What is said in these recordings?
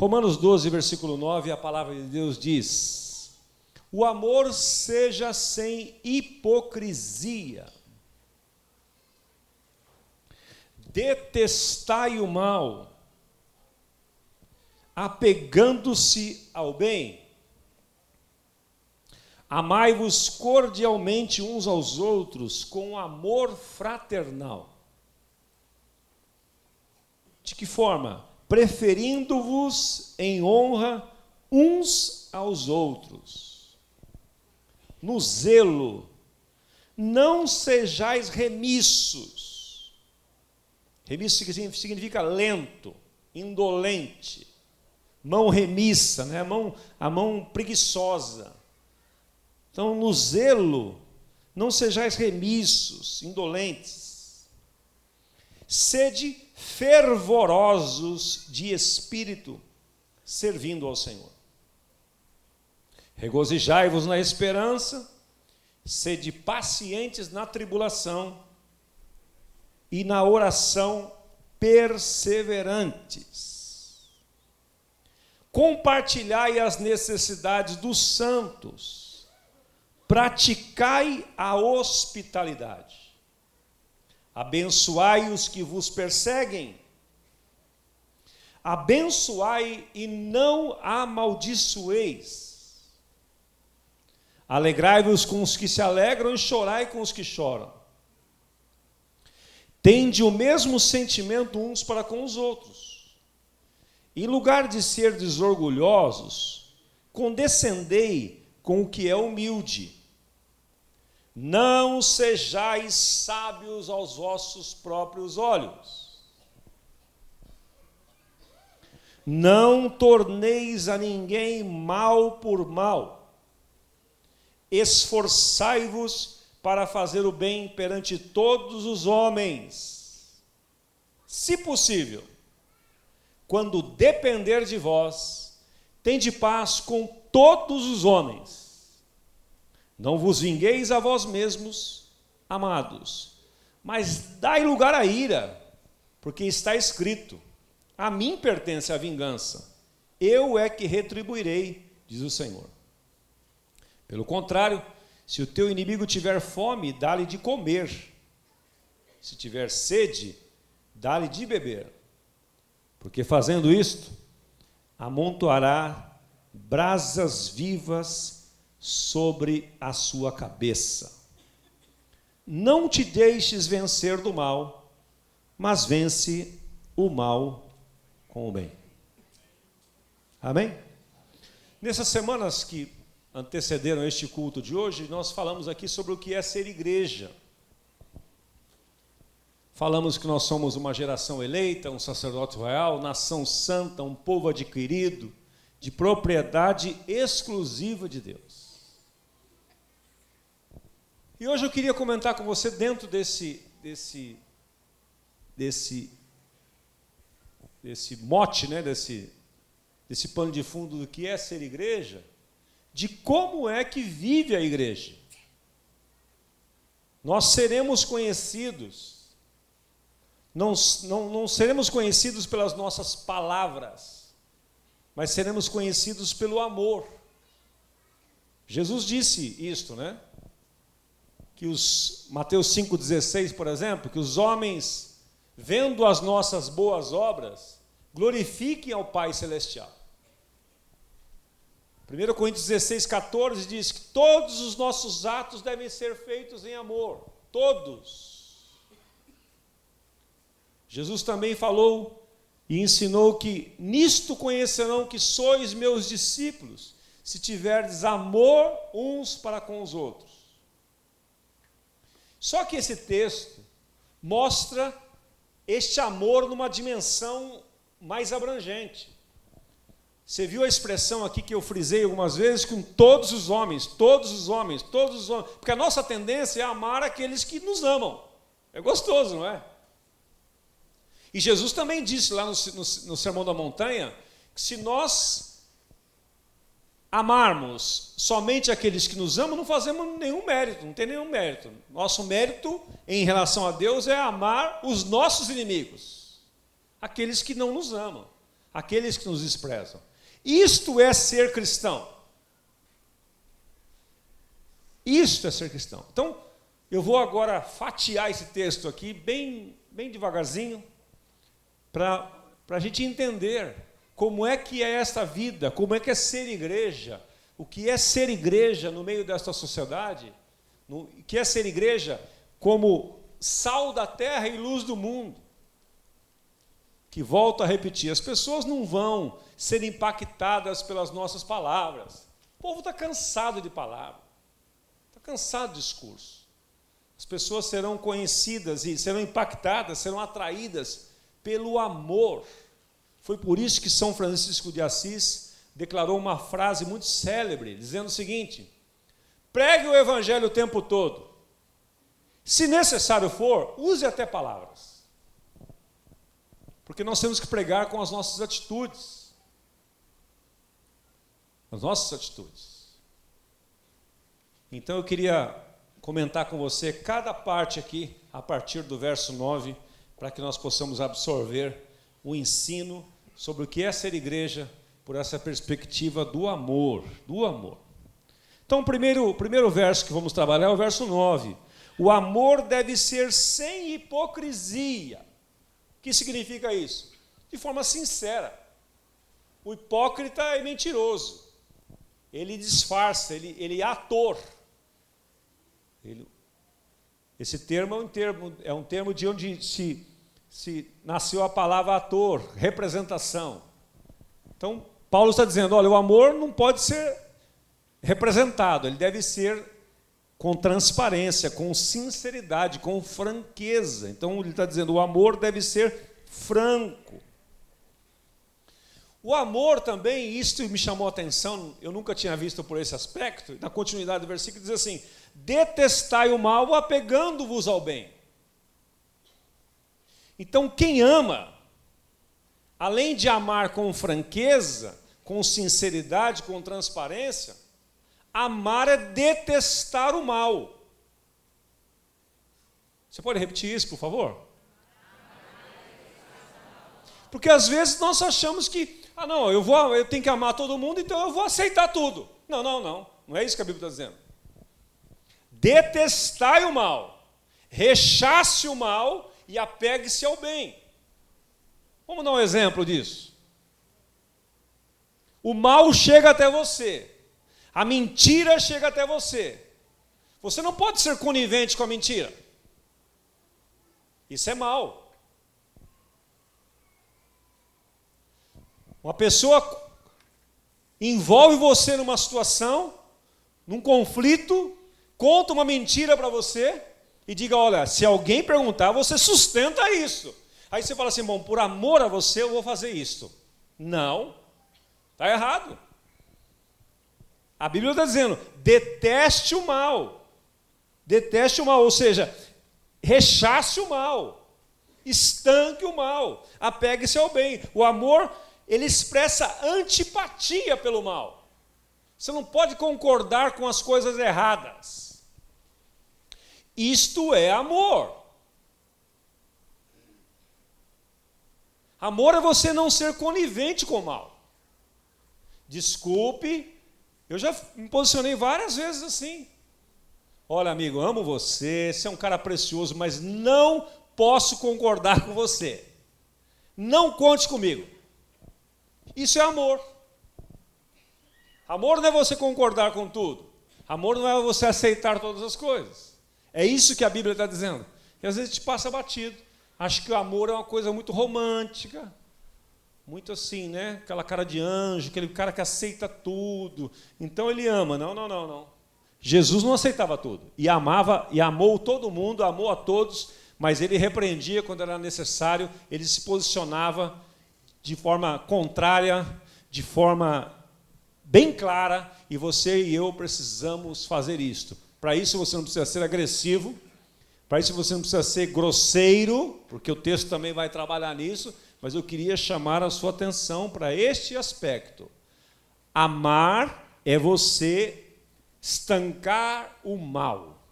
Romanos 12, versículo 9, a palavra de Deus diz: o amor seja sem hipocrisia. Detestai o mal, apegando-se ao bem. Amai-vos cordialmente uns aos outros com amor fraternal. De que forma? Preferindo-vos em honra uns aos outros. No zelo, não sejais remissos. Remisso significa lento, indolente, mão remissa, né? a mão preguiçosa. Então, no zelo, não sejais remissos, indolentes. Sede fervorosos de espírito, servindo ao Senhor. Regozijai-vos na esperança, sede pacientes na tribulação e na oração perseverantes. Compartilhai as necessidades dos santos, praticai a hospitalidade. Abençoai os que vos perseguem. Abençoai e não amaldiçoeis. Alegrai-vos com os que se alegram e chorai com os que choram. Tende o mesmo sentimento uns para com os outros. Em lugar de serdes orgulhosos, condescendei com o que é humilde. Não sejais sábios aos vossos próprios olhos. Não torneis a ninguém mal por mal. Esforçai-vos para fazer o bem perante todos os homens. Se possível, quando depender de vós, tende paz com todos os homens. Não vos vingueis a vós mesmos, amados, mas dai lugar à ira, porque está escrito: a mim pertence a vingança, eu é que retribuirei, diz o Senhor. Pelo contrário, se o teu inimigo tiver fome, dá-lhe de comer. Se tiver sede, dá-lhe de beber. Porque fazendo isto, amontoará brasas vivas sobre a sua cabeça. Não te deixes vencer do mal, mas vence o mal com o bem. Amém? Nessas semanas que antecederam este culto de hoje, nós falamos aqui sobre o que é ser igreja. Falamos que nós somos uma geração eleita, um sacerdócio real, nação santa, um povo adquirido, de propriedade exclusiva de Deus. E hoje eu queria comentar com você, dentro desse mote, né, desse pano de fundo do que é ser igreja, de como é que vive a igreja. Nós seremos conhecidos, não seremos conhecidos pelas nossas palavras, mas seremos conhecidos pelo amor. Jesus disse isto, né? Que Mateus 5,16, por exemplo, que os homens, vendo as nossas boas obras, glorifiquem ao Pai Celestial. 1 Coríntios 16,14 diz que todos os nossos atos devem ser feitos em amor. Todos. Jesus também falou e ensinou que nisto conhecerão que sois meus discípulos, se tiverdes amor uns para com os outros. Só que esse texto mostra este amor numa dimensão mais abrangente. Você viu a expressão aqui que eu frisei algumas vezes, com todos os homens, todos os homens, todos os homens, porque a nossa tendência é amar aqueles que nos amam. É gostoso, não é? E Jesus também disse lá no Sermão da Montanha, que se nós amarmos somente aqueles que nos amam, não fazemos nenhum mérito, não tem nenhum mérito. Nosso mérito em relação a Deus é amar os nossos inimigos, aqueles que não nos amam. aqueles que nos desprezam. Isto é ser cristão. Isto é ser cristão. Então, eu vou agora fatiar esse texto aqui, bem devagarzinho, para a gente entender como é que é esta vida, como é que é ser igreja, o que é ser igreja no meio desta sociedade, o que é ser igreja como sal da terra e luz do mundo. Que volto a repetir, as pessoas não vão ser impactadas pelas nossas palavras. O povo está cansado de palavra, está cansado de discurso. As pessoas serão conhecidas e serão impactadas, serão atraídas pelo amor. Foi por isso que São Francisco de Assis declarou uma frase muito célebre, dizendo o seguinte: pregue o evangelho o tempo todo. Se necessário for, use até palavras. Porque nós temos que pregar com as nossas atitudes. As nossas atitudes. Então eu queria comentar com você cada parte aqui, a partir do verso 9, para que nós possamos absorver o ensino sobre o que é ser igreja por essa perspectiva do amor. Do amor. Então o primeiro verso que vamos trabalhar é o verso 9. O amor deve ser sem hipocrisia. O que significa isso? De forma sincera. O hipócrita é mentiroso. Ele disfarça, ele é ator. Esse termo é um termo de onde se nasceu a palavra ator, representação. Então, Paulo está dizendo, olha, o amor não pode ser representado, ele deve ser com transparência, com sinceridade, com franqueza. Então, ele está dizendo, o amor deve ser franco. O amor também, isto me chamou a atenção, eu nunca tinha visto por esse aspecto, na continuidade do versículo diz assim, detestai o mal apegando-vos ao bem. Então, quem ama, além de amar com franqueza, com sinceridade, com transparência, amar é detestar o mal. Você pode repetir isso, por favor? Porque às vezes nós achamos que, não, eu tenho que amar todo mundo, então eu vou aceitar tudo. Não é isso que a Bíblia está dizendo. Detestai o mal, rechace o mal e apegue-se ao bem. Vamos dar um exemplo disso. O mal chega até você, a mentira chega até você. Você não pode ser conivente com a mentira. Isso é mal. Uma pessoa envolve você numa situação, num conflito, conta uma mentira para você e diga, olha, se alguém perguntar, você sustenta isso. Aí você fala assim, bom, por amor a você eu vou fazer isso. Não, está errado. A Bíblia está dizendo, deteste o mal. Deteste o mal, ou seja, rechace o mal, estanque o mal, apegue-se ao bem. O amor, ele expressa antipatia pelo mal. Você não pode concordar com as coisas erradas. Isto é amor. Amor é você não ser conivente com o mal. Desculpe, eu já me posicionei várias vezes assim. Olha, amigo, amo você, você é um cara precioso, mas não posso concordar com você. Não conte comigo. Isso é amor. Amor não é você concordar com tudo. Amor não é você aceitar todas as coisas. É isso que a Bíblia está dizendo. E às vezes a gente passa batido. Acho que o amor é uma coisa muito romântica. Muito assim, né? Aquela cara de anjo, aquele cara que aceita tudo. Então ele ama. Não. Jesus não aceitava tudo. E amava, e amou todo mundo, amou a todos, mas ele repreendia quando era necessário, ele se posicionava de forma contrária, de forma bem clara, e você e eu precisamos fazer isto. Para isso você não precisa ser agressivo, para isso você não precisa ser grosseiro, porque o texto também vai trabalhar nisso, mas eu queria chamar a sua atenção para este aspecto. Amar é você estancar o mal,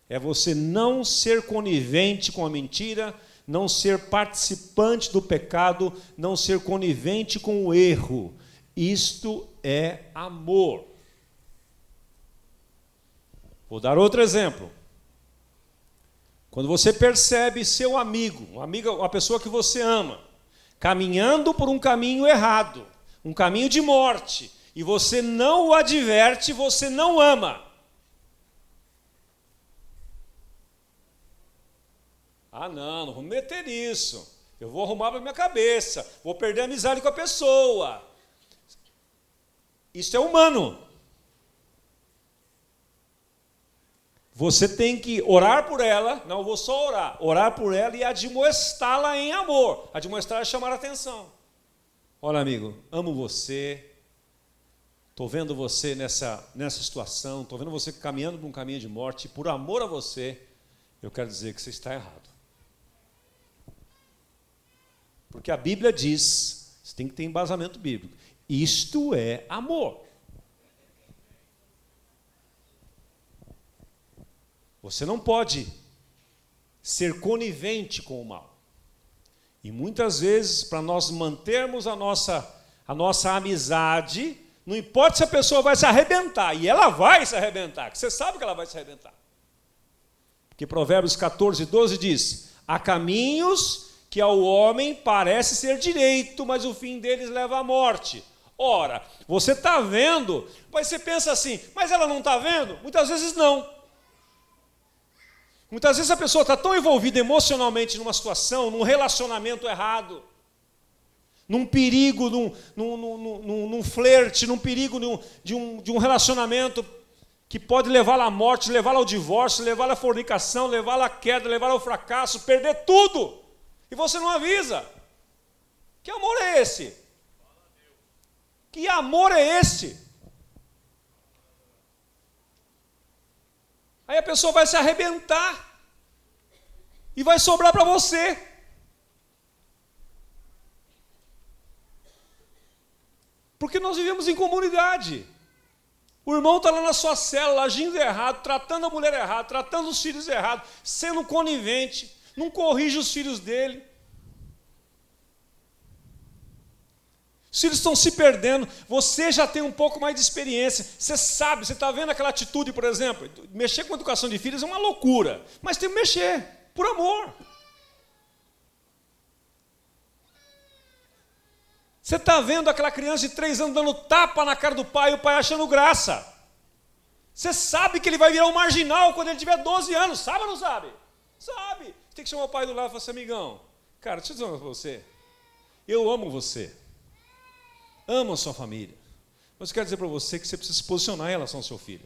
é você não ser conivente com a mentira, não ser participante do pecado, não ser conivente com o erro. Isto é amor. Vou dar outro exemplo. Quando você percebe seu amigo, uma pessoa que você ama, caminhando por um caminho errado, um caminho de morte, e você não o adverte, você não ama. Ah, não vou meter isso. Eu vou arrumar para minha cabeça, vou perder a amizade com a pessoa. Isso é humano. Você tem que orar por ela, não vou só orar por ela e admoestá-la em amor. Admoestar é chamar a atenção. Olha, amigo, amo você, estou vendo você nessa situação, estou vendo você caminhando por um caminho de morte, e por amor a você, eu quero dizer que você está errado. Porque a Bíblia diz, você tem que ter embasamento bíblico, isto é amor. Você não pode ser conivente com o mal. E muitas vezes, para nós mantermos a nossa amizade, não importa se a pessoa vai se arrebentar, e ela vai se arrebentar, que você sabe que ela vai se arrebentar. Porque Provérbios 14, 12 diz, há caminhos que ao homem parece ser direito, mas o fim deles leva à morte. Ora, você está vendo, mas você pensa assim, mas ela não está vendo? Muitas vezes não. Muitas vezes a pessoa está tão envolvida emocionalmente numa situação, num relacionamento errado, num perigo, num flerte, num perigo de um relacionamento que pode levá-la à morte, levá-la ao divórcio, levá-la à fornicação, levá-la à queda, levá-la ao fracasso, perder tudo. E você não avisa. Que amor é esse? Que amor é esse? Aí a pessoa vai se arrebentar e vai sobrar para você. Porque nós vivemos em comunidade. O irmão está lá na sua célula, agindo errado, tratando a mulher errado, tratando os filhos errado, sendo conivente, não corrige os filhos dele. Os filhos estão se perdendo, você já tem um pouco mais de experiência, você sabe, você está vendo aquela atitude, por exemplo, mexer com a educação de filhos é uma loucura, mas tem que mexer, por amor. Você está vendo aquela criança de 3 anos dando tapa na cara do pai e o pai achando graça. Você sabe que ele vai virar um marginal quando ele tiver 12 anos, sabe ou não sabe? Sabe. Você tem que chamar o pai do lado e falar assim, amigão, cara, deixa eu dizer uma coisa para você, eu amo você. Amo a sua família. Mas eu quero dizer para você que você precisa se posicionar em relação ao seu filho.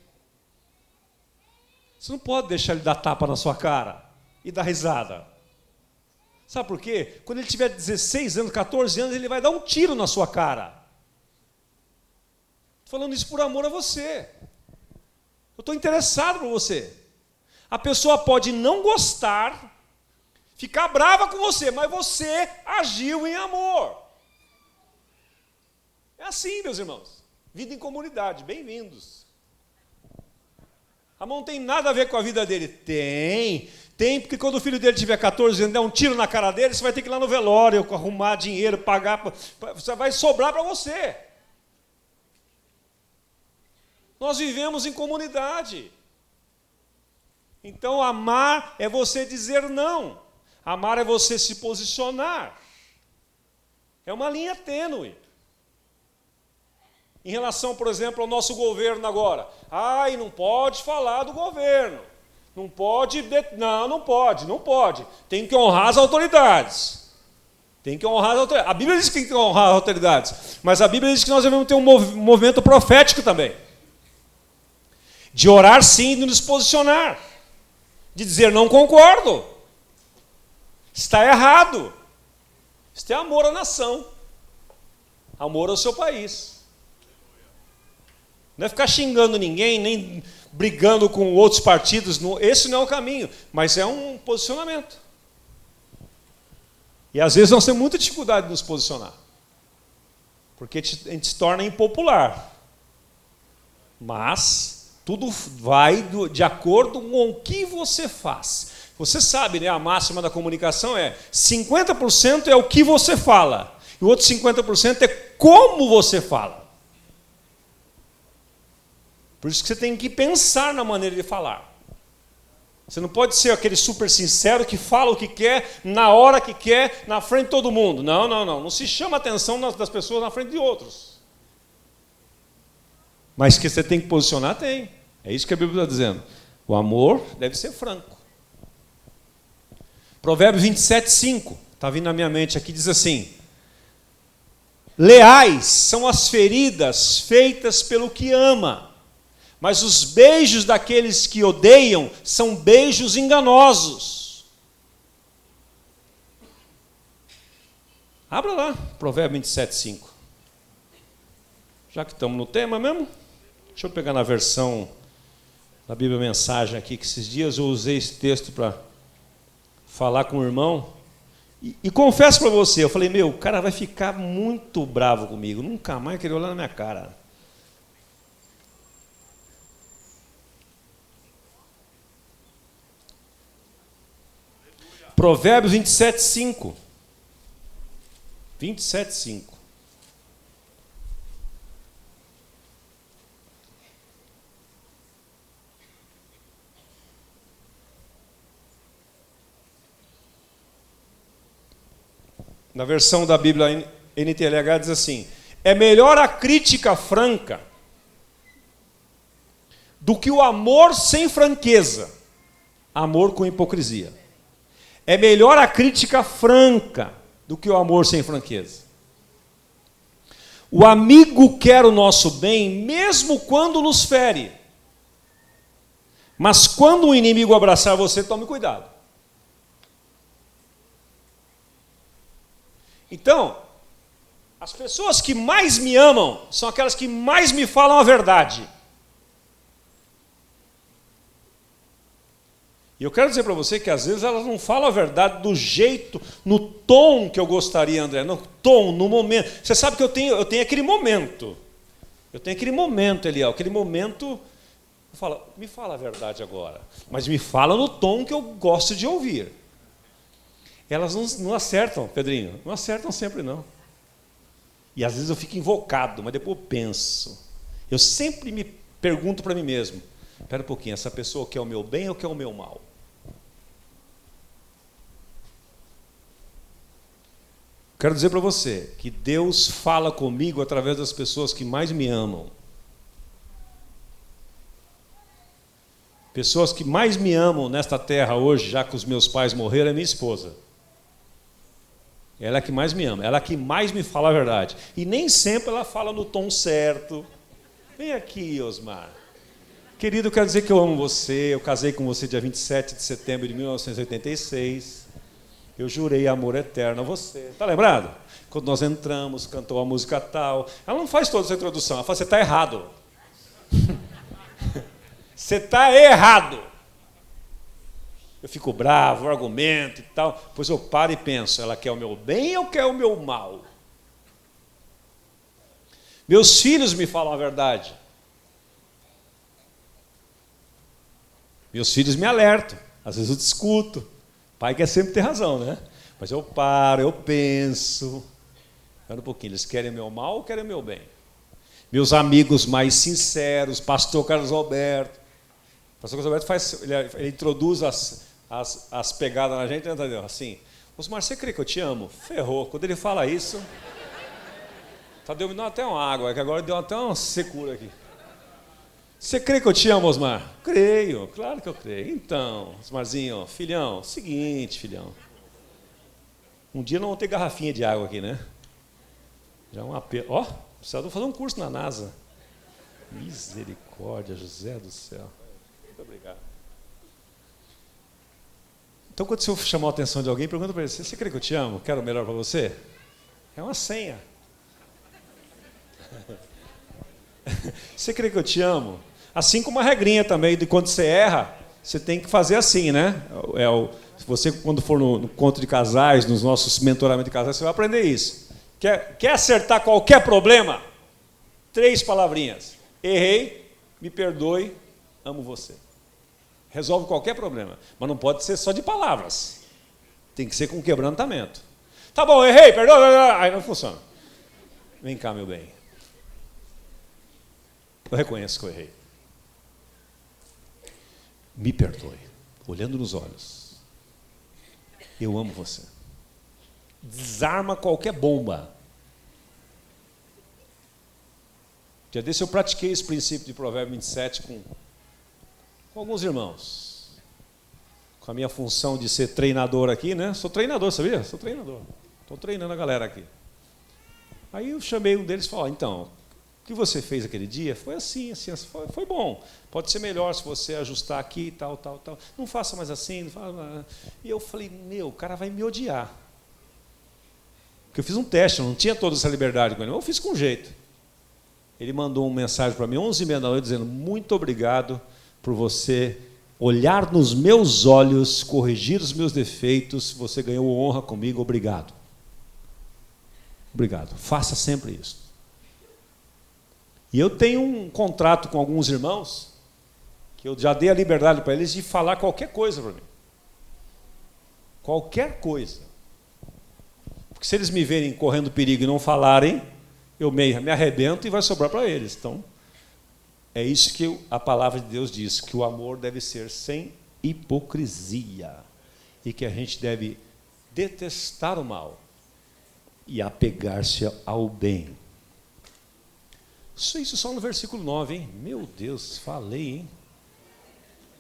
Você não pode deixar ele dar tapa na sua cara e dar risada. Sabe por quê? Quando ele tiver 16 anos, 14 anos, ele vai dar um tiro na sua cara. Estou falando isso por amor a você. Eu estou interessado por você. A pessoa pode não gostar, ficar brava com você, mas você agiu em amor. É assim, meus irmãos. Vida em comunidade, bem-vindos. A mão não tem nada a ver com a vida dele. Tem, porque quando o filho dele tiver 14 anos, der um tiro na cara dele, você vai ter que ir lá no velório, arrumar dinheiro, pagar, você vai sobrar para você. Nós vivemos em comunidade. Então, amar é você dizer não. Amar é você se posicionar. É uma linha tênue. Em relação, por exemplo, ao nosso governo agora. Ai, não pode falar do governo. Não pode. Não pode. Tem que honrar as autoridades. Tem que honrar as autoridades. A Bíblia diz que tem que honrar as autoridades. Mas a Bíblia diz que nós devemos ter um movimento profético também. De orar sim e de nos posicionar. De dizer não concordo. Está errado. Isso é amor à nação. Amor ao seu país. Não é ficar xingando ninguém, nem brigando com outros partidos. Esse não é o caminho, mas é um posicionamento. E às vezes nós temos muita dificuldade de nos posicionar. Porque a gente se torna impopular. Mas Tudo vai de acordo com o que você faz. Você sabe, né, a máxima da comunicação é 50% é o que você fala, e o outro 50% é como você fala. Por isso que você tem que pensar na maneira de falar. Você não pode ser aquele super sincero que fala o que quer, na hora que quer, na frente de todo mundo. Não. Não se chama a atenção das pessoas na frente de outros. Mas que você tem que posicionar, tem. É isso que a Bíblia está dizendo. O amor deve ser franco. Provérbios 27:5, está vindo na minha mente aqui, diz assim: leais são as feridas feitas pelo que ama, mas os beijos daqueles que odeiam são beijos enganosos. Abra lá, Provérbios 27:5. Já que estamos no tema mesmo, deixa eu pegar na versão da Bíblia Mensagem aqui, que esses dias eu usei esse texto para falar com o irmão. E confesso para você, eu falei, o cara vai ficar muito bravo comigo, nunca mais querer olhar na minha cara. Provérbios 27:5. 27:5. Na versão da Bíblia NTLH diz assim: é melhor a crítica franca do que o amor sem franqueza, amor com hipocrisia. É melhor a crítica franca do que o amor sem franqueza. O amigo quer o nosso bem, mesmo quando nos fere. Mas quando o inimigo abraçar você, tome cuidado. Então, as pessoas que mais me amam são aquelas que mais me falam a verdade. E eu quero dizer para você que às vezes elas não falam a verdade do jeito, no tom que eu gostaria, André. No tom, no momento. Você sabe que eu tenho aquele momento. Eu tenho aquele momento, Eliel. Aquele momento, eu falo, me fala a verdade agora. Mas me fala no tom que eu gosto de ouvir. Elas não acertam, Pedrinho. Não acertam sempre, não. E às vezes eu fico invocado, mas depois eu penso. Eu sempre me pergunto para mim mesmo, espera um pouquinho, essa pessoa quer o meu bem ou quer o meu mal? Quero dizer para você que Deus fala comigo através das pessoas que mais me amam. Pessoas que mais me amam nesta terra hoje, já que os meus pais morreram, é minha esposa. Ela é a que mais me ama, ela é a que mais me fala a verdade. E nem sempre ela fala no tom certo. Vem aqui, Osmar. Querido, eu quero dizer que eu amo você. Eu casei com você dia 27 de setembro de 1986. Eu jurei amor eterno a você. Está lembrado? Quando nós entramos, cantou a música tal. Ela não faz toda essa introdução. Ela fala, você está errado. Você está errado. Eu fico bravo, argumento e tal. Depois eu paro e penso, ela quer o meu bem ou quer o meu mal? Meus filhos me falam a verdade. Meus filhos me alertam. Às vezes eu discuto. O pai quer sempre ter razão, né? Mas eu paro, eu penso. Espera um pouquinho, eles querem o meu mal ou querem o meu bem? Meus amigos mais sinceros, pastor Carlos Alberto. O pastor Carlos Alberto ele introduz as pegadas na gente, entendeu? Assim, Osmar, você crê que eu te amo? Ferrou. Quando ele fala isso, tá dando até uma água, que agora deu até uma secura aqui. Você crê que eu te amo, Osmar? Creio, claro que eu creio. Então, Osmarzinho, filhão, seguinte, filhão. Um dia não vão ter garrafinha de água aqui, né? Já é um apelo. Ó, precisava fazer um curso na NASA. Misericórdia, José do céu. Muito obrigado. Então, quando você chamar a atenção de alguém, pergunta para ele, você crê que eu te amo? Quero o melhor para você? É uma senha. Você crê que eu te amo? Assim como uma regrinha também, de quando você erra, você tem que fazer assim, né? Você, quando for no encontro de casais, nos nossos mentoramentos de casais, você vai aprender isso. Quer acertar qualquer problema? 3 palavrinhas. Errei, me perdoe, amo você. Resolve qualquer problema, mas não pode ser só de palavras. Tem que ser com quebrantamento. Tá bom, errei, perdoa. Aí não funciona. Vem cá, meu bem. Eu reconheço que eu errei. Me perdoe. Olhando nos olhos. Eu amo você. Desarma qualquer bomba. Já desse eu pratiquei esse princípio de Provérbio 27 com alguns irmãos. Com a minha função de ser treinador aqui, né? Sou treinador, sabia? Sou treinador. Estou treinando a galera aqui. Aí eu chamei um deles e falei, então, o que você fez aquele dia foi assim, foi bom. Pode ser melhor se você ajustar aqui, tal. Não faça mais assim. Não faça... E eu falei, o cara vai me odiar. Porque eu fiz um teste, eu não tinha toda essa liberdade com ele, mas eu fiz com jeito. Ele mandou uma mensagem para mim, 11h30 da noite, dizendo, muito obrigado por você olhar nos meus olhos, corrigir os meus defeitos, você ganhou honra comigo, obrigado. Obrigado, faça sempre isso. E eu tenho um contrato com alguns irmãos, que eu já dei a liberdade para eles de falar qualquer coisa para mim. Qualquer coisa. Porque se eles me verem correndo perigo e não falarem, eu me arrebento e vai sobrar para eles. Então, é isso que a palavra de Deus diz, que o amor deve ser sem hipocrisia e que a gente deve detestar o mal e apegar-se ao bem. Isso só no versículo 9, hein? Meu Deus, falei, hein?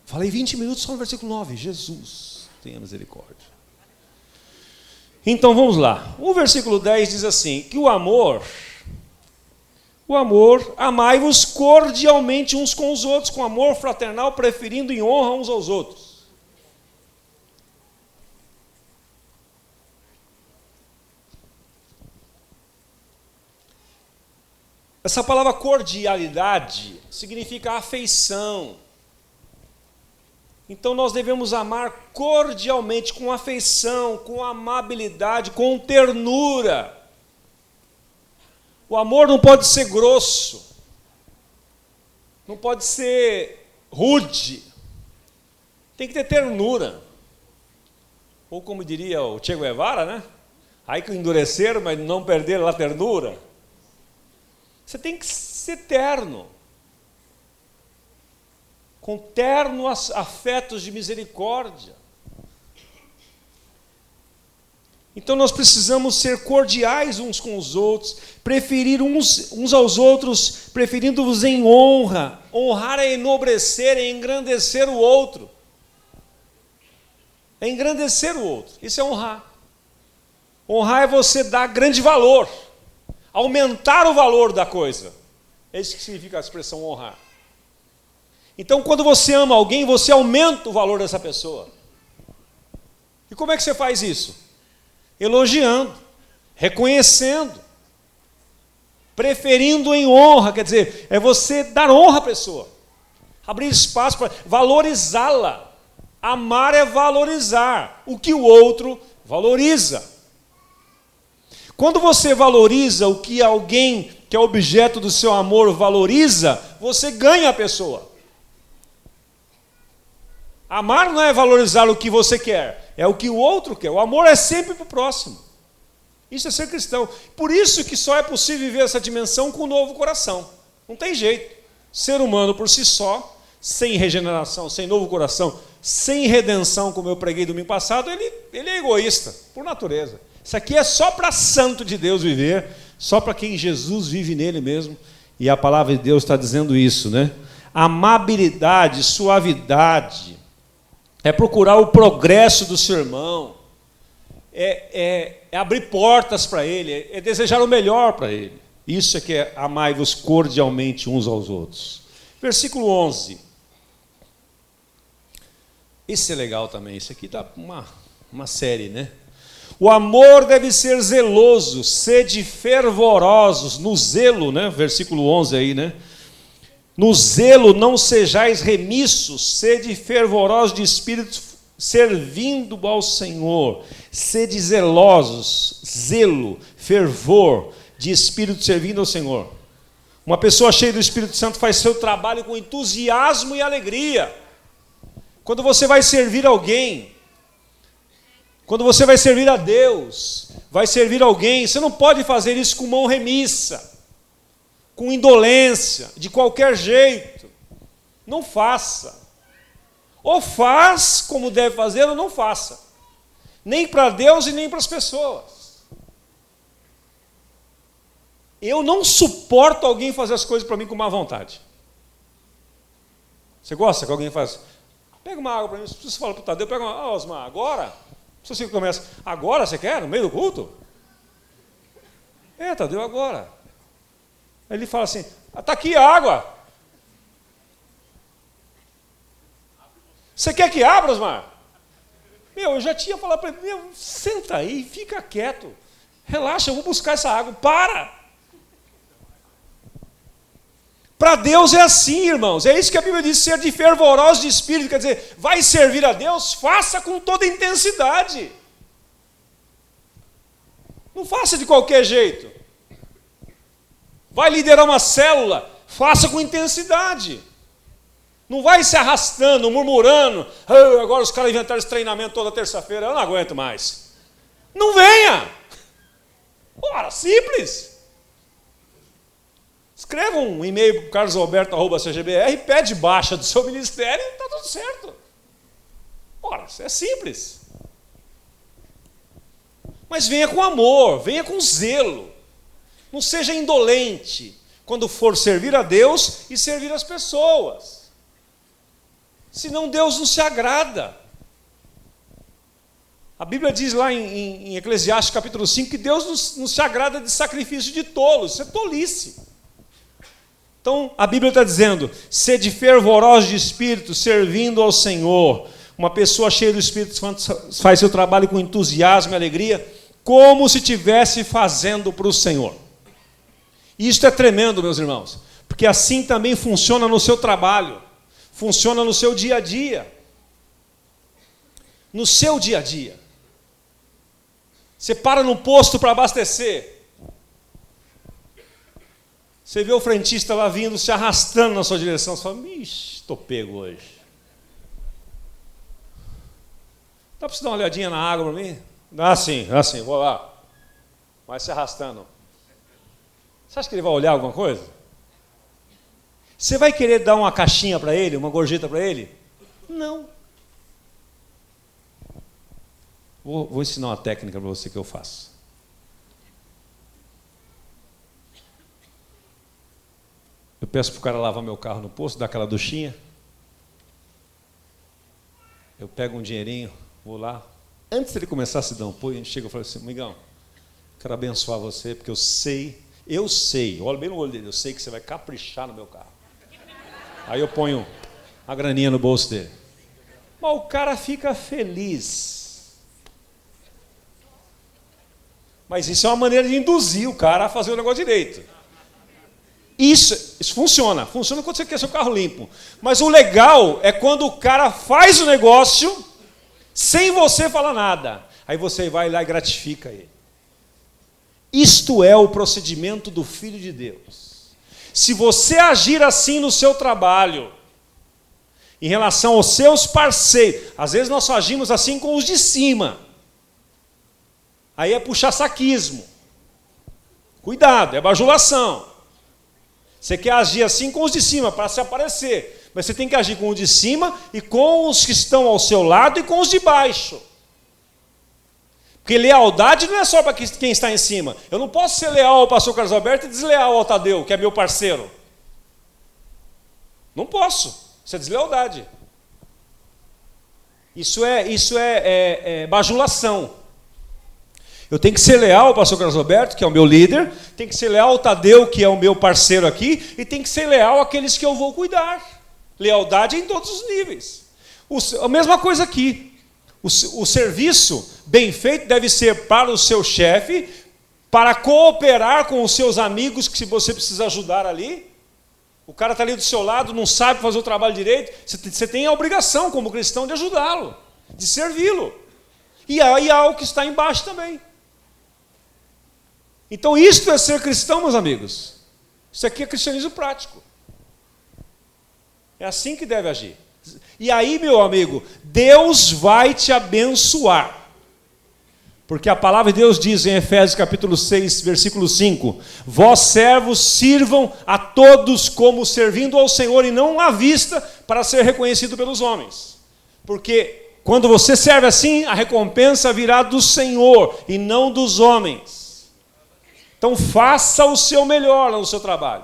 Falei 20 minutos só no versículo 9. Jesus, tenha misericórdia. Então, vamos lá. O versículo 10 diz assim, que o amor, amai-vos cordialmente uns com os outros, com amor fraternal, preferindo em honra uns aos outros. Essa palavra cordialidade significa afeição. Então nós devemos amar cordialmente, com afeição, com amabilidade, com ternura. O amor não pode ser grosso, não pode ser rude, tem que ter ternura. Ou como diria o Che Guevara, né? Hay que endurecer, mas não perder a ternura. Você tem que ser terno, com ternos afetos de misericórdia. Então nós precisamos ser cordiais uns com os outros, preferir uns aos outros, preferindo-vos em honra. Honrar é enobrecer, é engrandecer o outro. É engrandecer o outro, isso é honrar. Honrar é você dar grande valor, aumentar o valor da coisa. É isso que significa a expressão honrar. Então, quando você ama alguém, você aumenta o valor dessa pessoa. E como é que você faz isso? Elogiando, reconhecendo, preferindo em honra, quer dizer, é você dar honra à pessoa, abrir espaço para valorizá-la. Amar é valorizar o que o outro valoriza. Quando você valoriza o que alguém que é objeto do seu amor valoriza, você ganha a pessoa. Amar não é valorizar o que você quer, é o que o outro quer. O amor é sempre para o próximo. Isso é ser cristão. Por isso que só é possível viver essa dimensão com um novo coração. Não tem jeito. Ser humano por si só, sem regeneração, sem novo coração, sem redenção, como eu preguei domingo passado, ele é egoísta, por natureza. Isso aqui é só para santo de Deus viver, só para quem Jesus vive nele mesmo. E a palavra de Deus está dizendo isso, né? Amabilidade, suavidade, é procurar o progresso do seu irmão, é abrir portas para ele, é desejar o melhor para ele. Isso é que é amai-vos cordialmente uns aos outros. Versículo 11. Esse é legal também, isso aqui dá uma série, né? O amor deve ser zeloso, sede fervorosos, no zelo, né? Versículo 11 aí, né? No zelo não sejais remissos, sede fervorosos de espírito, servindo ao Senhor. Sede zelosos, zelo, fervor de espírito servindo ao Senhor. Uma pessoa cheia do Espírito Santo faz seu trabalho com entusiasmo e alegria. Quando você vai servir alguém, quando você vai servir a Deus, vai servir alguém, você não pode fazer isso com mão remissa, com indolência, de qualquer jeito. Não faça. Ou faz como deve fazer, ou não faça. Nem para Deus e nem para as pessoas. Eu não suporto alguém fazer as coisas para mim com má vontade. Você gosta que alguém faz? Pega uma água para mim, você fala para o Tadeu, pega uma, Osmar, agora? Se você começa, agora você quer? No meio do culto? Tadeu, agora. Aí ele fala assim, está aqui a água. Você quer que abra, Osmar? Eu já tinha falado para ele, senta aí, fica quieto. Relaxa, eu vou buscar essa água. Para Deus é assim, irmãos. É isso que a Bíblia diz, ser de fervorosos de espírito. Quer dizer, vai servir a Deus, faça com toda intensidade. Não faça de qualquer jeito. Vai liderar uma célula, faça com intensidade. Não vai se arrastando, murmurando. Agora os caras inventaram esse treinamento toda terça-feira, eu não aguento mais. Não venha. Ora, simples. Escreva um e-mail para carlosalberto@cgbr, pede baixa do seu ministério e está tudo certo. Ora, é simples. Mas venha com amor, venha com zelo. Não seja indolente quando for servir a Deus e servir as pessoas. Senão Deus não se agrada. A Bíblia diz lá em Eclesiastes capítulo 5 que Deus não se agrada de sacrifício de tolos. Isso é tolice. Então a Bíblia está dizendo, sede fervorosos de espírito, servindo ao Senhor. Uma pessoa cheia do Espírito faz seu trabalho com entusiasmo e alegria, como se estivesse fazendo para o Senhor. E isto é tremendo, meus irmãos, porque assim também funciona no seu trabalho. Funciona no seu dia a dia. No seu dia a dia. Você para no posto para abastecer. Você vê o frentista lá vindo, se arrastando na sua direção. Você fala, estou pego hoje. Dá para você dar uma olhadinha na água para mim? Sim, vou lá. Vai se arrastando. Você acha que ele vai olhar alguma coisa? Você vai querer dar uma caixinha para ele, uma gorjeta para ele? Não. Vou ensinar uma técnica para você que eu faço. Eu peço para o cara lavar meu carro no posto, dar aquela duchinha. Eu pego um dinheirinho, vou lá. Antes dele começar a se dar um apoio, a gente chega e fala assim, amigão, quero abençoar você, porque eu sei, olha bem no olho dele, eu sei que você vai caprichar no meu carro. Aí eu ponho a graninha no bolso dele. Mas o cara fica feliz. Mas isso é uma maneira de induzir o cara a fazer o negócio direito. Isso funciona. Funciona quando você quer seu carro limpo. Mas o legal é quando o cara faz o negócio sem você falar nada. Aí você vai lá e gratifica ele. Isto é o procedimento do Filho de Deus. Se você agir assim no seu trabalho, em relação aos seus parceiros, às vezes nós só agimos assim com os de cima. Aí é puxa-saquismo. Cuidado, é bajulação. Você quer agir assim com os de cima, para se aparecer. Mas você tem que agir com os de cima e com os que estão ao seu lado e com os de baixo. Porque lealdade não é só para quem está em cima. Eu não posso ser leal ao pastor Carlos Alberto e desleal ao Tadeu, que é meu parceiro. Não posso. Isso é deslealdade. Isso é bajulação. Eu tenho que ser leal ao pastor Carlos Alberto, que é o meu líder, tenho que ser leal ao Tadeu, que é o meu parceiro aqui, e tenho que ser leal àqueles que eu vou cuidar. Lealdade em todos os níveis. A mesma coisa aqui. O serviço bem feito deve ser para o seu chefe, para cooperar com os seus amigos, que se você precisa ajudar ali. O cara está ali do seu lado, não sabe fazer o trabalho direito, você tem a obrigação, como cristão, de ajudá-lo, de servi-lo. E aí há o que está embaixo também. Então isto é ser cristão, meus amigos. Isso aqui é cristianismo prático. É assim que deve agir. E aí, meu amigo, Deus vai te abençoar. Porque a palavra de Deus diz em Efésios capítulo 6, versículo 5: vós servos sirvam a todos como servindo ao Senhor e não à vista para ser reconhecido pelos homens. Porque quando você serve assim, a recompensa virá do Senhor e não dos homens. Então faça o seu melhor no seu trabalho.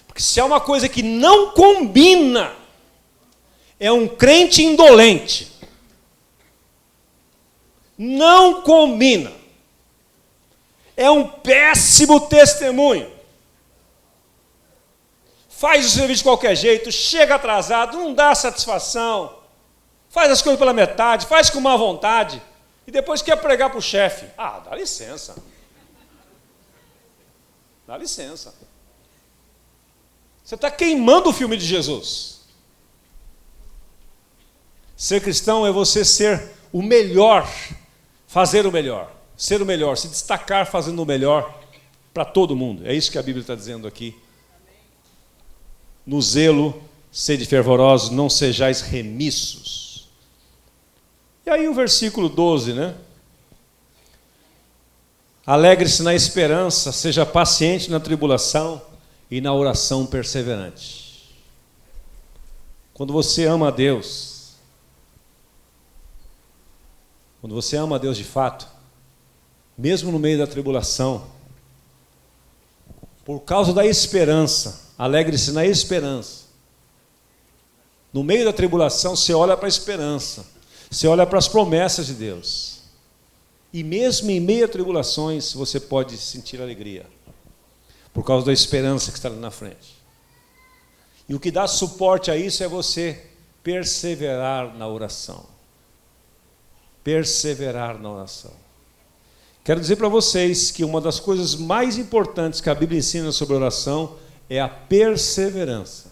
Porque se há uma coisa que não combina, é um crente indolente. Não combina. É um péssimo testemunho. Faz o serviço de qualquer jeito, chega atrasado, não dá satisfação, faz as coisas pela metade, faz com má vontade, e depois quer pregar para o chefe. Ah, dá licença. Dá licença. Você está queimando o filme de Jesus. Ser cristão é você ser o melhor, fazer o melhor, ser o melhor, se destacar fazendo o melhor para todo mundo. É isso que a Bíblia está dizendo aqui. No zelo, sede fervorosos, não sejais remissos. E aí o versículo 12, né? Alegre-se na esperança, seja paciente na tribulação e na oração perseverante. Quando você ama a Deus, quando você ama a Deus de fato, mesmo no meio da tribulação, por causa da esperança, alegre-se na esperança. No meio da tribulação, você olha para a esperança, você olha para as promessas de Deus. E mesmo em meio a tribulações, você pode sentir alegria, por causa da esperança que está ali na frente. E o que dá suporte a isso é você perseverar na oração. Perseverar na oração. Quero dizer para vocês que uma das coisas mais importantes que a Bíblia ensina sobre oração é a perseverança.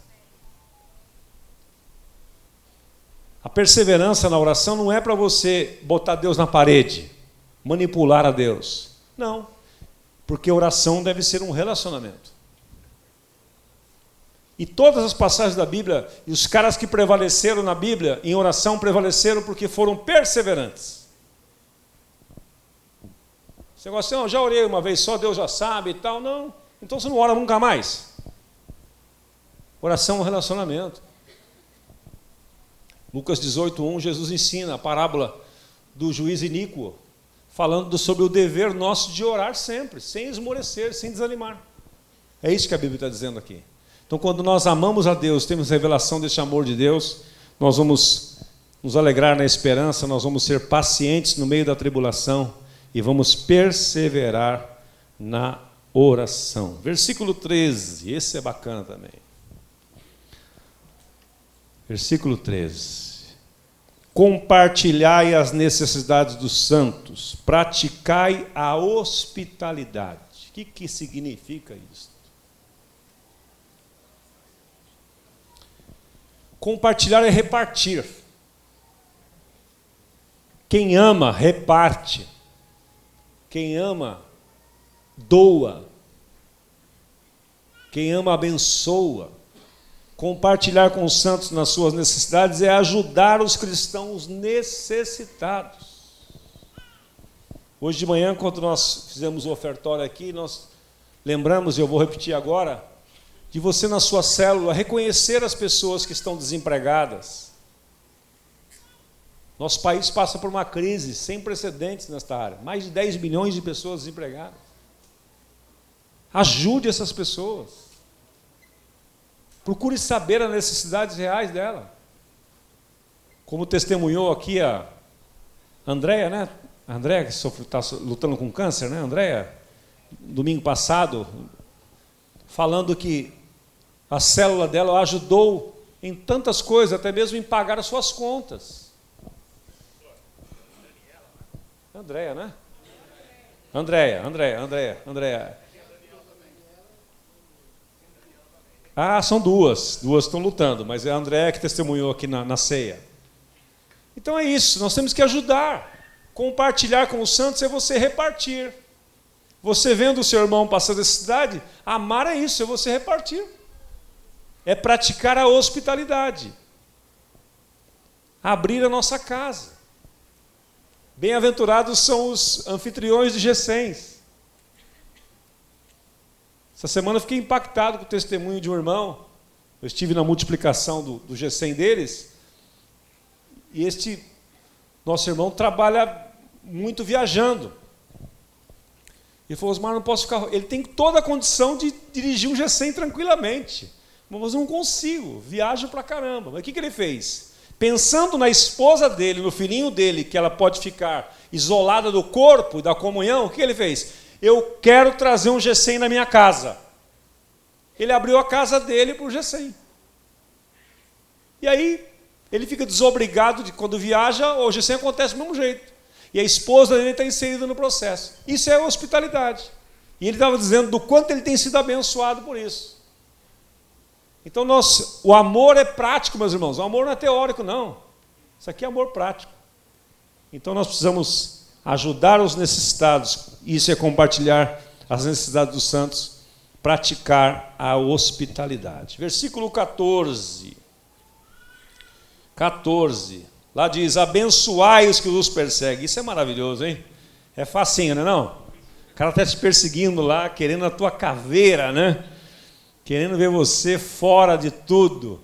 A perseverança na oração não é para você botar Deus na parede, manipular a Deus. Não, porque oração deve ser um relacionamento. E todas as passagens da Bíblia, e os caras que prevaleceram na Bíblia, em oração, prevaleceram porque foram perseverantes. Esse negócio, já orei uma vez só, Deus já sabe e tal. Não, então você não ora nunca mais. Oração é um relacionamento. Lucas 18:1, Jesus ensina a parábola do juiz iníquo, falando sobre o dever nosso de orar sempre, sem esmorecer, sem desanimar. É isso que a Bíblia está dizendo aqui. Então, quando nós amamos a Deus, temos revelação deste amor de Deus, nós vamos nos alegrar na esperança, nós vamos ser pacientes no meio da tribulação e vamos perseverar na oração. Versículo 13, esse é bacana também. Versículo 13. Compartilhai as necessidades dos santos, praticai a hospitalidade. O que significa isso? Compartilhar é repartir. Quem ama, reparte. Quem ama, doa. Quem ama, abençoa. Compartilhar com os santos nas suas necessidades é ajudar os cristãos necessitados. Hoje de manhã, quando nós fizemos o ofertório aqui, nós lembramos, e eu vou repetir agora, de você na sua célula reconhecer as pessoas que estão desempregadas. Nosso país passa por uma crise sem precedentes nesta área. Mais de 10 milhões de pessoas desempregadas. Ajude essas pessoas. Procure saber as necessidades reais dela. Como testemunhou aqui a Andréia, né? A Andréia que está lutando com câncer, né? Andréia, domingo passado, falando que a célula dela ajudou em tantas coisas, até mesmo em pagar as suas contas. Andréia, né? Andréia. Ah, são duas estão lutando, mas é a Andréia que testemunhou aqui na ceia. Então é isso, nós temos que ajudar. Compartilhar com os santos é você repartir. Você vendo o seu irmão passando necessidade, amar é isso, é você repartir. É praticar a hospitalidade. Abrir a nossa casa. Bem-aventurados são os anfitriões de Gessens. Essa semana eu fiquei impactado com o testemunho de um irmão. Eu estive na multiplicação do Gessem deles. E este nosso irmão trabalha muito viajando. Ele falou, Osmar, não posso ficar... Ele tem toda a condição de dirigir um Gessem tranquilamente. Mas eu não consigo, viajo pra caramba. Mas o que ele fez? Pensando na esposa dele, no filhinho dele, que ela pode ficar isolada do corpo e da comunhão, o que ele fez? Eu quero trazer um Gessem na minha casa. Ele abriu a casa dele para o Gessem. E aí, ele fica desobrigado de quando viaja, o Gessem acontece do mesmo jeito. E a esposa dele está inserida no processo. Isso é hospitalidade. E ele estava dizendo do quanto ele tem sido abençoado por isso. Então, o amor é prático, meus irmãos. O amor não é teórico, não. Isso aqui é amor prático. Então, nós precisamos ajudar os necessitados. Isso é compartilhar as necessidades dos santos, praticar a hospitalidade. Versículo 14. 14. Lá diz, abençoai os que vos perseguem. Isso é maravilhoso, hein? É facinho, não é não? O cara está te perseguindo lá, querendo a tua caveira, né? Querendo ver você fora de tudo.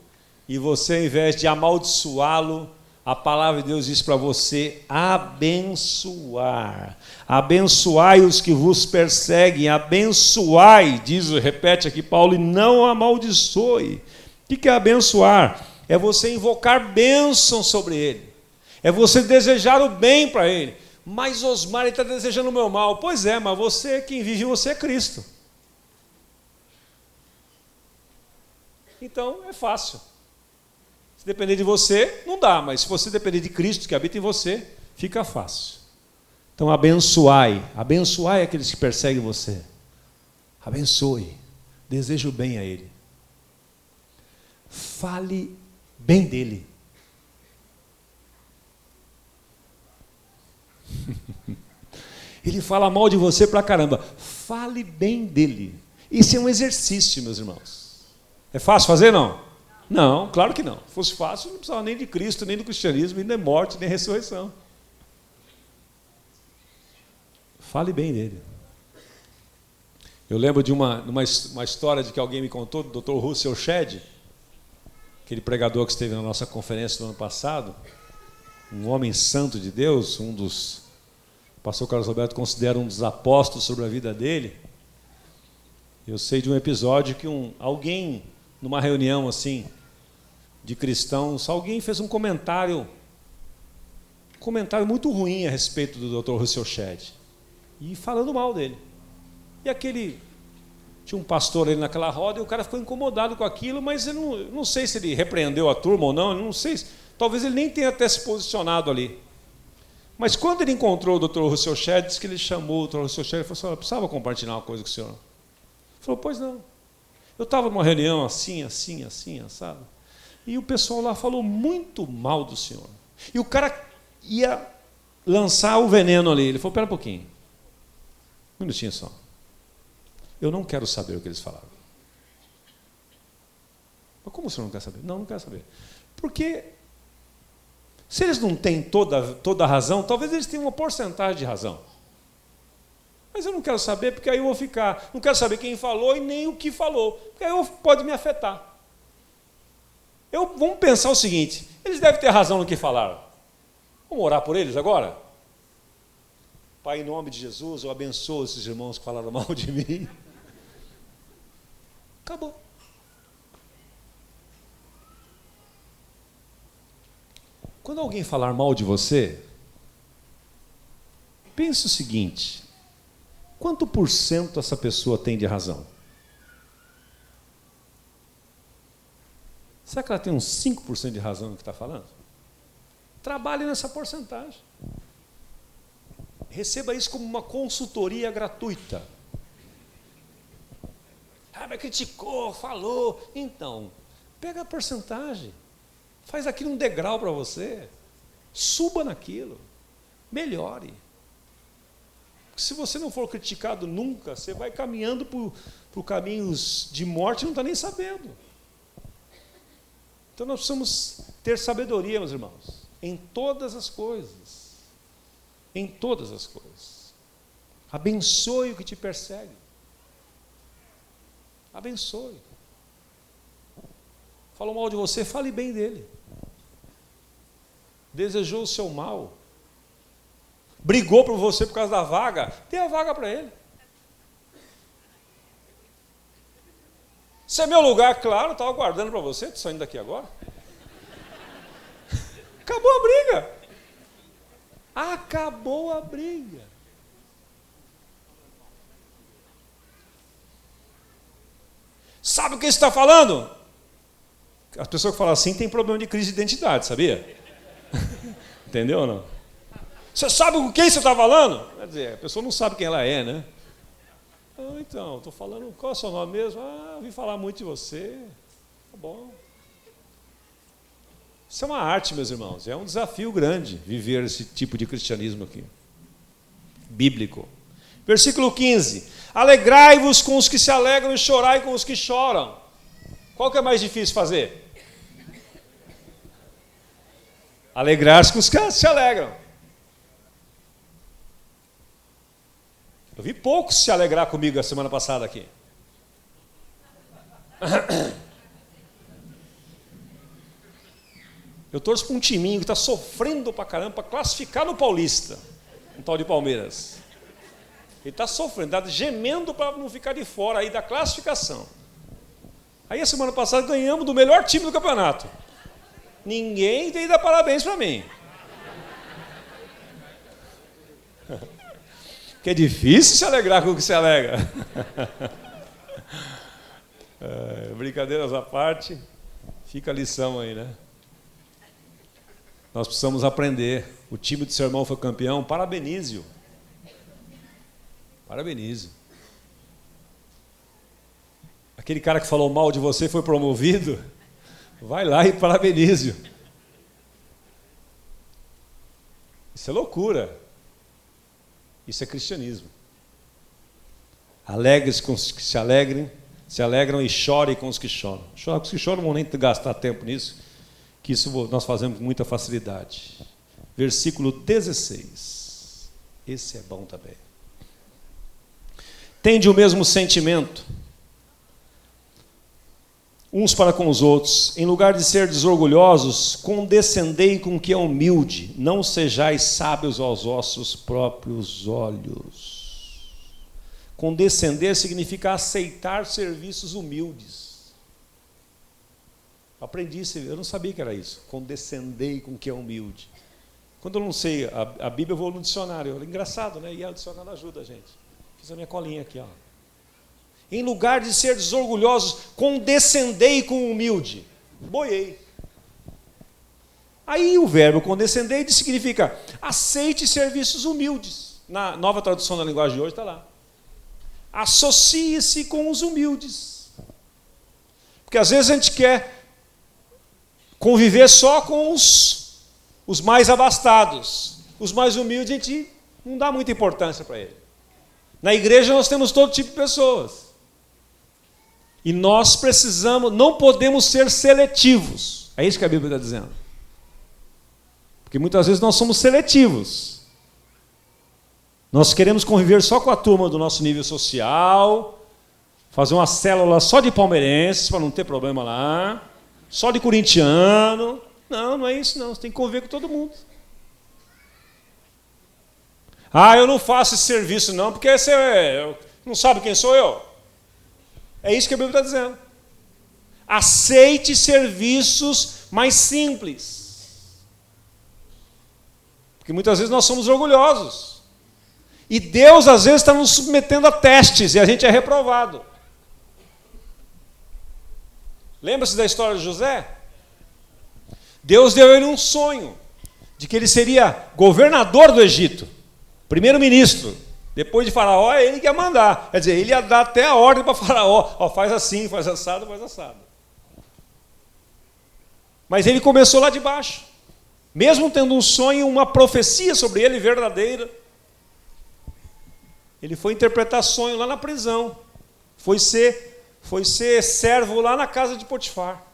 E você, ao invés de amaldiçoá-lo, a palavra de Deus diz para você abençoar. Abençoai os que vos perseguem. Abençoai, repete aqui Paulo, e não amaldiçoe. O que é abençoar? É você invocar bênção sobre ele. É você desejar o bem para ele. Mas Osmar, ele está desejando o meu mal. Pois é, mas você, quem vive em você é Cristo. Então, é fácil. Se depender de você, não dá. Mas se você depender de Cristo, que habita em você, fica fácil. Então, abençoai. Abençoai aqueles que perseguem você. Abençoe. Deseje o bem a ele. Fale bem dele. Ele fala mal de você pra caramba. Fale bem dele. Isso é um exercício, meus irmãos. É fácil fazer, não? Não, claro que não. Se fosse fácil, não precisava nem de Cristo, nem do cristianismo, nem da morte, nem da ressurreição. Fale bem dele. Eu lembro de uma história de que alguém me contou, do Dr. Russell Shedd, aquele pregador que esteve na nossa conferência no ano passado, um homem santo de Deus, o pastor Carlos Roberto considera um dos apóstolos sobre a vida dele. Eu sei de um episódio que alguém, numa reunião assim, de cristãos, alguém fez um comentário muito ruim a respeito do Dr. Russell Shedd, e falando mal dele. E tinha um pastor ali naquela roda, e o cara ficou incomodado com aquilo, mas eu não sei se ele repreendeu a turma ou não, eu não sei, talvez ele nem tenha até se posicionado ali. Mas quando ele encontrou o Dr. Russell Shedd, disse que ele chamou o Dr. Russell Shedd e falou assim, eu precisava compartilhar uma coisa com o senhor. Ele falou, pois não. Eu estava numa reunião assim, assado, e o pessoal lá falou muito mal do senhor. E o cara ia lançar o veneno ali. Ele falou, espera um pouquinho. Um minutinho só. Eu não quero saber o que eles falaram. Mas como o senhor não quer saber? Não quero saber. Porque se eles não têm toda a razão, talvez eles tenham uma porcentagem de razão. Mas eu não quero saber, porque aí eu vou ficar... Não quero saber quem falou e nem o que falou, porque aí pode me afetar. Vamos pensar o seguinte, eles devem ter razão no que falaram. Vamos orar por eles agora? Pai, em nome de Jesus, eu abençoo esses irmãos que falaram mal de mim. Acabou. Quando alguém falar mal de você, pense o seguinte, quanto por cento essa pessoa tem de razão? Será que ela tem uns 5% de razão no que está falando? Trabalhe nessa porcentagem. Receba isso como uma consultoria gratuita. Mas criticou, falou. Então, pega a porcentagem. Faz aquilo um degrau para você. Suba naquilo. Melhore. Se você não for criticado nunca, você vai caminhando por caminhos de morte e não está nem sabendo. Então nós precisamos ter sabedoria, meus irmãos, em todas as coisas. Em todas as coisas. Abençoe o que te persegue. Abençoe. Falou mal de você, fale bem dele. Desejou o seu mal. Brigou por você por causa da vaga, dê a vaga para ele. Se é meu lugar, claro, estava aguardando para você, estou saindo daqui agora. Acabou a briga. Acabou a briga. Sabe o que você está falando? A pessoa que fala assim tem problema de crise de identidade, sabia? Entendeu ou não? Você sabe com quem você está falando? Quer dizer, a pessoa não sabe quem ela é, né? Então, estou falando, qual é o seu nome mesmo? Ouvi falar muito de você. Tá bom. Isso é uma arte, meus irmãos. É um desafio grande viver esse tipo de cristianismo aqui. Bíblico. Versículo 15. Alegrai-vos com os que se alegram e chorai com os que choram. Qual que é mais difícil fazer? Alegrar-se com os que se alegram. Eu vi poucos se alegrar comigo a semana passada aqui. Eu torço para um timinho que está sofrendo pra caramba para classificar no Paulista, um tal de Palmeiras. Ele está sofrendo, está gemendo para não ficar de fora aí da classificação. Aí a semana passada ganhamos do melhor time do campeonato. Ninguém veio dar parabéns para mim. Que é difícil se alegrar com o que se alegra. Brincadeiras à parte, fica a lição aí, né? Nós precisamos aprender. O time do seu irmão foi campeão, parabenize-o. Parabenize-o. Aquele cara que falou mal de você foi promovido, vai lá e parabenize-o. Isso é loucura. Isso é cristianismo. Alegre-se com os que se alegram e chore com os que choram. Chore com os que choram, não vão nem gastar tempo nisso, que isso nós fazemos com muita facilidade. Versículo 16. Esse é bom também. Tende o mesmo sentimento uns para com os outros, em lugar de ser desorgulhosos, condescendei com o que é humilde, não sejais sábios aos vossos próprios olhos. Condescender significa aceitar serviços humildes. Aprendi isso, eu não sabia que era isso. Condescendei com o que é humilde. Quando eu não sei a Bíblia, eu vou no dicionário. Engraçado, né? E o dicionário ajuda a gente. Fiz a minha colinha aqui, ó. Em lugar de ser desorgulhosos, condescendei com o humilde. Boiei. Aí o verbo condescendei significa aceite serviços humildes. Na nova tradução da linguagem de hoje está lá. Associe-se com os humildes. Porque às vezes a gente quer conviver só com os mais abastados. Os mais humildes a gente não dá muita importância para ele. Na igreja nós temos todo tipo de pessoas. E nós precisamos, não podemos ser seletivos. É isso que a Bíblia está dizendo. Porque muitas vezes nós somos seletivos. Nós queremos conviver só com a turma do nosso nível social, fazer uma célula só de palmeirenses, para não ter problema lá, só de corintiano. Não, não é isso não, você tem que conviver com todo mundo. Eu não faço esse serviço não, porque você não sabe quem sou eu. É isso que a Bíblia está dizendo. Aceite serviços mais simples. Porque muitas vezes nós somos orgulhosos. E Deus, às vezes, está nos submetendo a testes e a gente é reprovado. Lembra-se da história de José? Deus deu a ele um sonho de que ele seria governador do Egito, primeiro-ministro. Depois de Faraó, é ele que ia mandar. Quer dizer, ele ia dar até a ordem para Faraó. Faz assim, faz assado, faz assado. Mas ele começou lá de baixo. Mesmo tendo um sonho, uma profecia sobre ele verdadeira. Ele foi interpretar sonho lá na prisão. Foi ser servo lá na casa de Potifar.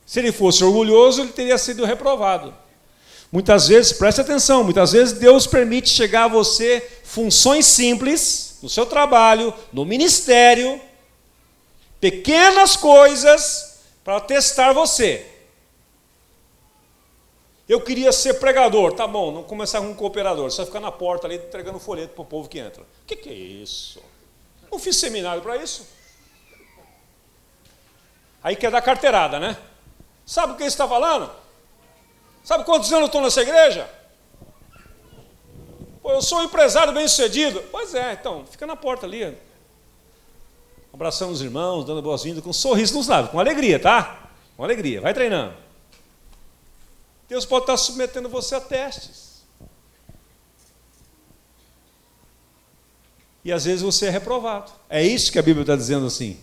Se ele fosse orgulhoso, ele teria sido reprovado. Muitas vezes, preste atenção, muitas vezes Deus permite chegar a você funções simples, no seu trabalho, no ministério, pequenas coisas para testar você. Eu queria ser pregador, tá bom, não começar com um cooperador, só ficar na porta ali entregando folheto para o povo que entra. O que é isso? Não fiz seminário para isso. Aí quer dar carteirada, né? Sabe o que ele está falando? Sabe quantos anos eu estou nessa igreja? Pô, eu sou um empresário bem-sucedido. Pois é, então, fica na porta ali, abraçando os irmãos, dando boas-vindas, com um sorriso nos lábios, com alegria, tá? Com alegria, vai treinando. Deus pode estar submetendo você a testes. E às vezes você é reprovado. É isso que a Bíblia está dizendo assim.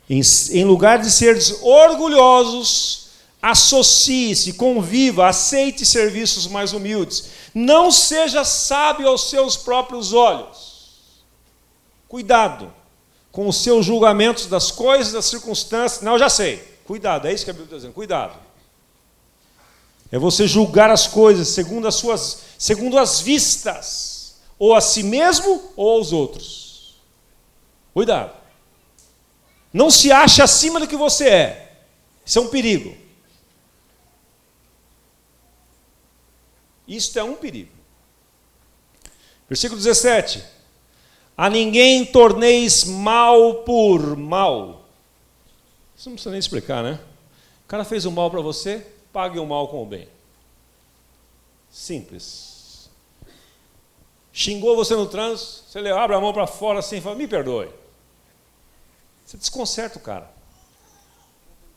Em lugar de seres orgulhosos, associe-se, conviva, aceite serviços mais humildes. Não seja sábio aos seus próprios olhos. Cuidado com os seus julgamentos das coisas, das circunstâncias. Não, eu já sei. Cuidado, é isso que a Bíblia está dizendo. Cuidado. É você julgar as coisas segundo as vistas, ou a si mesmo ou aos outros. Cuidado. Não se ache acima do que você é. Isso é um perigo. Isto é um perigo. Versículo 17. A ninguém torneis mal por mal. Isso não precisa nem explicar, né? O cara fez o mal para você, pague o mal com o bem. Simples. Xingou você no trânsito, você abre a mão para fora assim e fala, me perdoe. Você desconcerta o cara.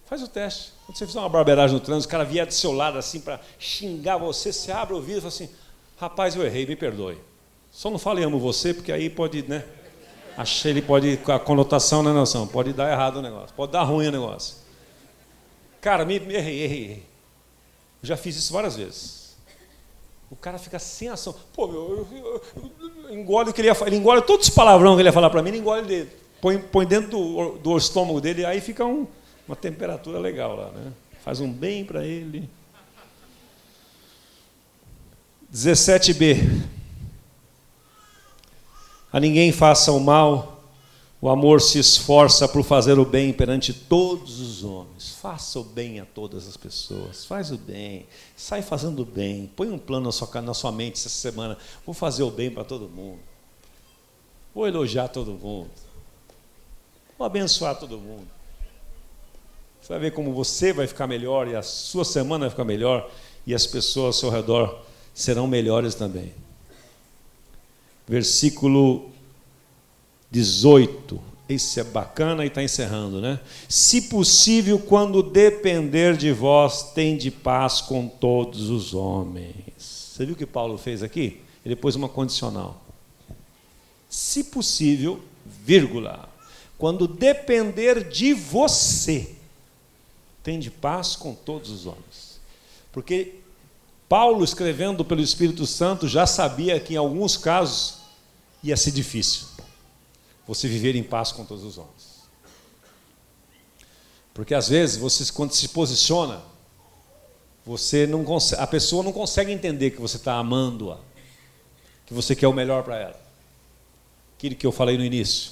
Faz o teste. Quando você fizer uma barbeiragem no trânsito, o cara vier do seu lado assim para xingar você, você abre o ouvido e fala assim, rapaz, eu errei, me perdoe. Só não fale amo você, porque aí pode, né? Achei ele pode, com a conotação na nação, pode dar errado o negócio, pode dar ruim o negócio. Cara, errei. Eu já fiz isso várias vezes. O cara fica sem ação. Pô, eu engole o que ele ia falar, ele engole todos os palavrões que ele ia falar para mim, ele engole dele. Põe dentro do estômago dele, aí fica uma temperatura legal lá, né? Faz um bem para ele. 17b. A ninguém faça o mal, o amor se esforça por fazer o bem perante todos os homens. Faça o bem a todas as pessoas, faz o bem, sai fazendo o bem, põe um plano na sua mente essa semana, vou fazer o bem para todo mundo, vou elogiar todo mundo, vou abençoar todo mundo. Você vai ver como você vai ficar melhor, e a sua semana vai ficar melhor, e as pessoas ao seu redor serão melhores também. Versículo 18. Esse é bacana e está encerrando, né? Se possível, quando depender de vós, tende paz com todos os homens. Você viu o que Paulo fez aqui? Ele pôs uma condicional. Se possível, vírgula, quando depender de você, tende paz com todos os homens. Porque Paulo, escrevendo pelo Espírito Santo, já sabia que em alguns casos ia ser difícil você viver em paz com todos os homens. Porque às vezes, você, quando se posiciona, a pessoa não consegue entender que você está amando-a, que você quer o melhor para ela. Aquilo que eu falei no início.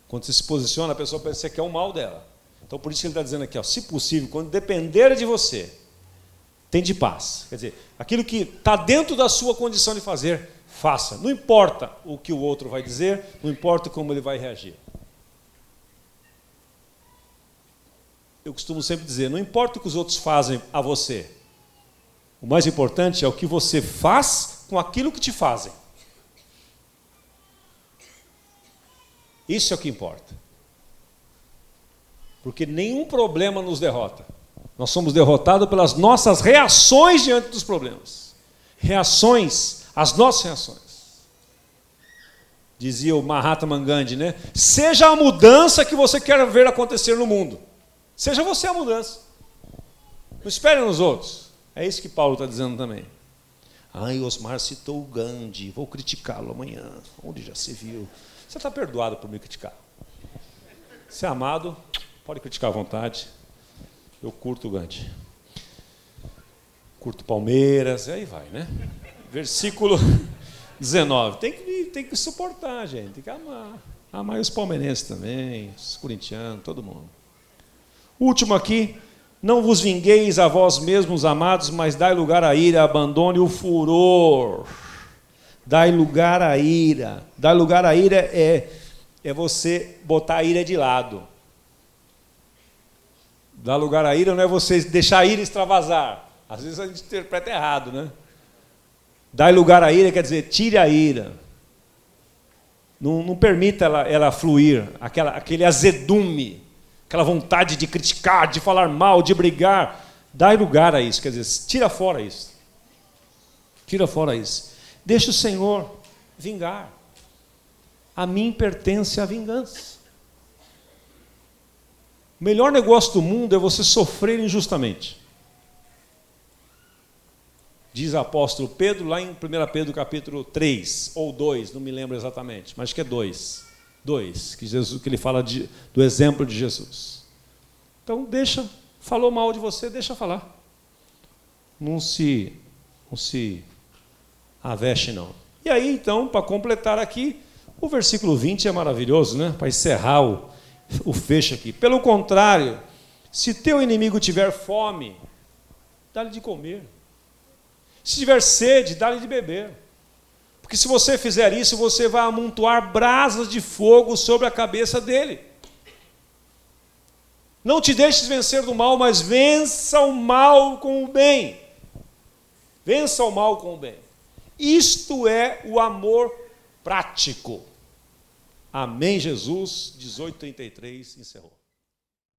Quando você se posiciona, a pessoa pensa que você quer o mal dela. Então, por isso que ele está dizendo aqui, ó, se possível, quando depender de você, tende paz. Quer dizer, aquilo que está dentro da sua condição de fazer, faça. Não importa o que o outro vai dizer, não importa como ele vai reagir. Eu costumo sempre dizer, não importa o que os outros fazem a você. O mais importante é o que você faz com aquilo que te fazem. Isso é o que importa. Porque nenhum problema nos derrota. Nós somos derrotados pelas nossas reações diante dos problemas. As nossas reações. Dizia o Mahatma Gandhi, né? Seja a mudança que você quer ver acontecer no mundo. Seja você a mudança. Não espere nos outros. É isso que Paulo está dizendo também. Ai, Osmar citou o Gandhi, vou criticá-lo amanhã. Onde já se viu? Você está perdoado por me criticar. Se é amado, pode criticar à vontade. Eu curto o Gandhi. Curto Palmeiras, e aí vai, né? Versículo 19. Tem que suportar, gente. Tem que amar. Amar os palmeirenses também, os corintianos, todo mundo. Último aqui. Não vos vingueis a vós mesmos, amados, mas dai lugar à ira, abandone o furor. Dai lugar à ira. Dar lugar à ira é você botar a ira de lado. Dar lugar à ira não é você deixar a ira extravasar. Às vezes a gente interpreta errado, né? Dai lugar à ira quer dizer, tire a ira. Não permita ela fluir, aquele azedume, aquela vontade de criticar, de falar mal, de brigar. Dai lugar a isso, quer dizer, tira fora isso. Tira fora isso. Deixa o Senhor vingar. A mim pertence a vingança. O melhor negócio do mundo é você sofrer injustamente. Diz o apóstolo Pedro, lá em 1 Pedro capítulo 3, ou 2, não me lembro exatamente, mas acho que é 2. 2, que ele fala do exemplo de Jesus. Então, falou mal de você, deixa falar. Não se aveste, não. E aí, então, para completar aqui, o versículo 20 é maravilhoso, né? Para encerrar o fecho aqui. Pelo contrário, se teu inimigo tiver fome, dá-lhe de comer. Se tiver sede, dá-lhe de beber. Porque se você fizer isso, você vai amontoar brasas de fogo sobre a cabeça dele. Não te deixes vencer do mal, mas vença o mal com o bem. Vença o mal com o bem. Isto é o amor prático. Amém, Jesus. 18:33, encerrou.